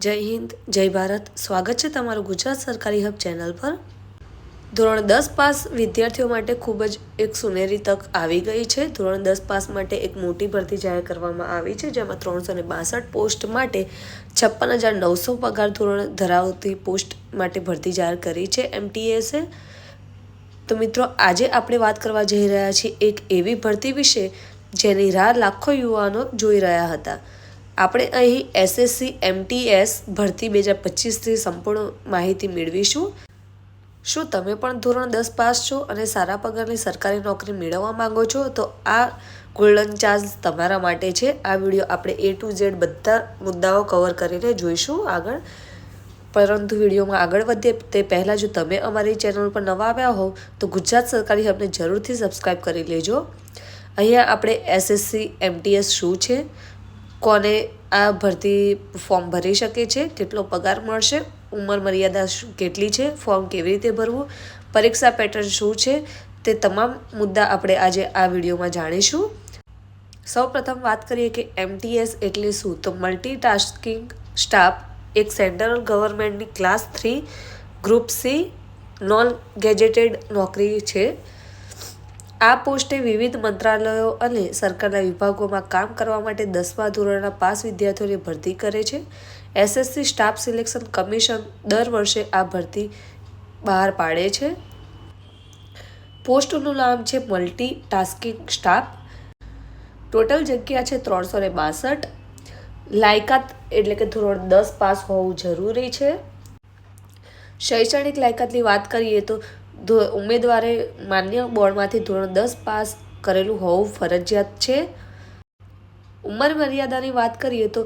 જય હિન્દ, જય ભારત. સ્વાગત છે તમારું ગુજરાત સરકારી હબ ચેનલ પર. ધોરણ 10 પાસ વિદ્યાર્થીઓ માટે ખૂબ જ એક સુનેરી તક આવી ગઈ છે. ધોરણ 10 પાસ માટે એક મોટી ભરતી જાહેર કરવામાં આવી છે, જેમાં 362 પોસ્ટ માટે 56,900 પગાર ધોરણ ધરાવતી પોસ્ટ માટે ભરતી જાહેર કરી છે MTSએ. તો મિત્રો, આજે આપણે વાત કરવા જઈ રહ્યા છીએ એક એવી ભરતી વિશે જેની રાહ લાખો યુવાનો જોઈ રહ્યા હતા. આપણે અહીં SSC MTS ભરતી 2025થી સંપૂર્ણ માહિતી મેળવીશું. શું તમે પણ ધોરણ 10 પાસ છો અને સારા પગારની સરકારી નોકરી મેળવવા માંગો છો? તો આ ગોલ્ડન ચાન્સ તમારા માટે છે. આ વિડીયો આપણે A to Z બધા મુદ્દાઓ કવર કરીને જોઈશું આગળ. પરંતુ વિડીયોમાં આગળ વધીએ તે પહેલાં જો તમે અમારી ચેનલ પર નવા આવ્યા હોવ તો ગુજરાત સરકારી હબને જરૂરથી સબસ્ક્રાઈબ કરી લેજો. અહીંયા આપણે SSC MTS શું છે, કોને આ ભરતી ફોર્મ ભરી શકે છે, કેટલો પગાર મળશે, ઉંમર મર્યાદા કેટલી છે, ફોર્મ કેવી રીતે ભરવું, પરીક્ષા પેટર્ન શું છે, તે તમામ મુદ્દા આપણે આજે આ વિડીયોમાં જાણીશું. સૌપ્રથમ વાત કરીએ કે MTS એટલે શું. તો મલ્ટીટાસ્કિંગ સ્ટાફ એક સેન્ટ્રલ ગવર્મેન્ટની class 3 group C non gazetted નોકરી છે. આ પોસ્ટે વિવિધ મંત્રાલયો અને સરકારના વિભાગોમાં કામ કરવા માટે 10મા ધોરણના પાસ વિદ્યાર્થીઓની ભરતી કરે છે. SSC સ્ટાફ સિલેક્શન કમિશન દર વર્ષે આ ભરતી બહાર પાડે છે. પોસ્ટનું નામ છે મલ્ટીટાસ્કિંગ સ્ટાફ. ટોટલ જગ્યા છે 362. લાયકાત એટલે કે ધોરણ 10 પાસ હોવું જરૂરી છે. શૈક્ષણિક લાયકાતની વાત કરીએ તો ઉમેદવારે માન્ય બોર્ડમાંથી ધોરણ 10 પાસ કરેલું હોવું ફરજિયાત છે. ઉંમર મર્યાદાની વાત કરીએ તો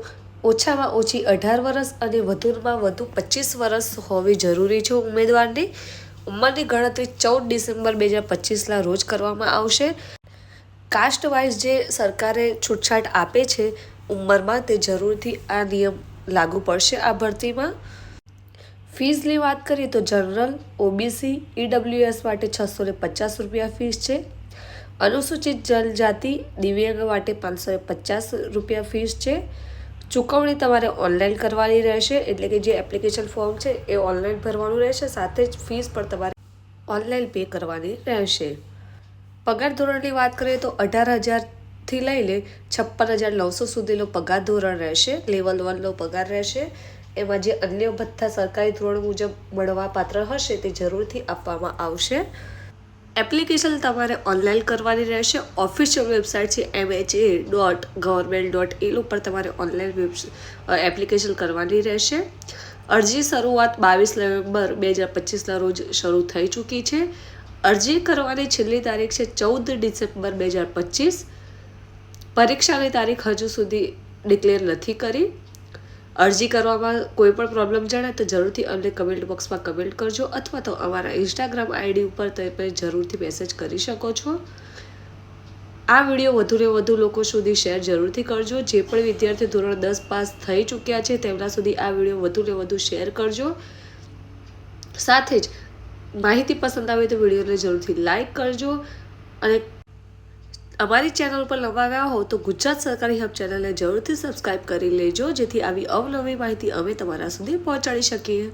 ઓછામાં ઓછી 18 વર્ષ અને વધુમાં વધુ 25 વર્ષ હોવી જરૂરી છે. ઉમેદવારની ઉંમરની ગણતરી 14 ડિસેમ્બર 2025ના રોજ કરવામાં આવશે. કાસ્ટ વાઇઝ જે સરકારે છૂટછાટ આપે છે ઉંમરમાં, તે જરૂરથી આ નિયમ લાગુ પડશે આ ભરતીમાં. ફીઝની વાત કરીએ તો જનરલ, OBC, EWS માટે 650 રૂપિયા ફીસ છે. અનુસૂચિત જનજાતિ, દિવ્યાંગ માટે 550 રૂપિયા ફીસ છે. ચૂકવણી તમારે ઓનલાઈન કરવાની રહેશે, એટલે કે જે એપ્લિકેશન ફોર્મ છે એ ઓનલાઈન ભરવાનું રહેશે. સાથે જ ફીસ પણ તમારે ઓનલાઈન પે કરવાની રહેશે. પગાર ધોરણની વાત કરીએ તો 18,000થી લઈને 56,900 સુધીનો પગાર ધોરણ રહેશે. લેવલ 1નો પગાર રહેશે. એમાં જે અન્ય ભથ્થા સરકારી ધોરણ મુજબ મળવાપાત્ર હશે તે જરૂરથી આપવામાં આવશે. એપ્લિકેશન તમારે ઓનલાઈન કરવાની રહેશે. ઓફિશિયલ વેબસાઇટ છે mha.government.in ઉપર તમારે ઓનલાઈન એપ્લિકેશન કરવાની રહેશે. અરજી શરૂઆત 22 નવેમ્બર 2025ના રોજ શરૂ થઈ ચૂકી છે. અરજી કરવાની છેલ્લી તારીખ છે 14 ડિસેમ્બર 2025. પરીક્ષાની તારીખ હજુ સુધી ડિક્લેર નથી કરી. અરજી કરવામાં કોઈ પણ પ્રોબ્લેમ જણાય તો જરૂરથી અમને કમેન્ટ બોક્સમાં કમેન્ટ કરજો, અથવા તો અમારા ઇન્સ્ટાગ્રામ ID ઉપર તમે જરૂરથી મેસેજ કરી શકો છો. આ વિડીયો વધુને વધુ લોકો સુધી શેર જરૂરથી કરજો. જે પણ વિદ્યાર્થી ધોરણ 10 પાસ થઈ ચૂક્યા છે તેમના સુધી આ વિડીયો વધુને વધુ શેર કરજો. સાથે જ માહિતી પસંદ આવે તો વિડીયોને જરૂરથી લાઈક કરજો. અને અમારી ચેનલ પર નવા આવ્યા હો તો ગુજરાત સરકારી હબ ચેનલને જરૂરથી સબસ્ક્રાઈબ કરી લેજો, જેથી આવી અવનવી માહિતી અમે તમારા સુધી પહોંચાડી શકીએ.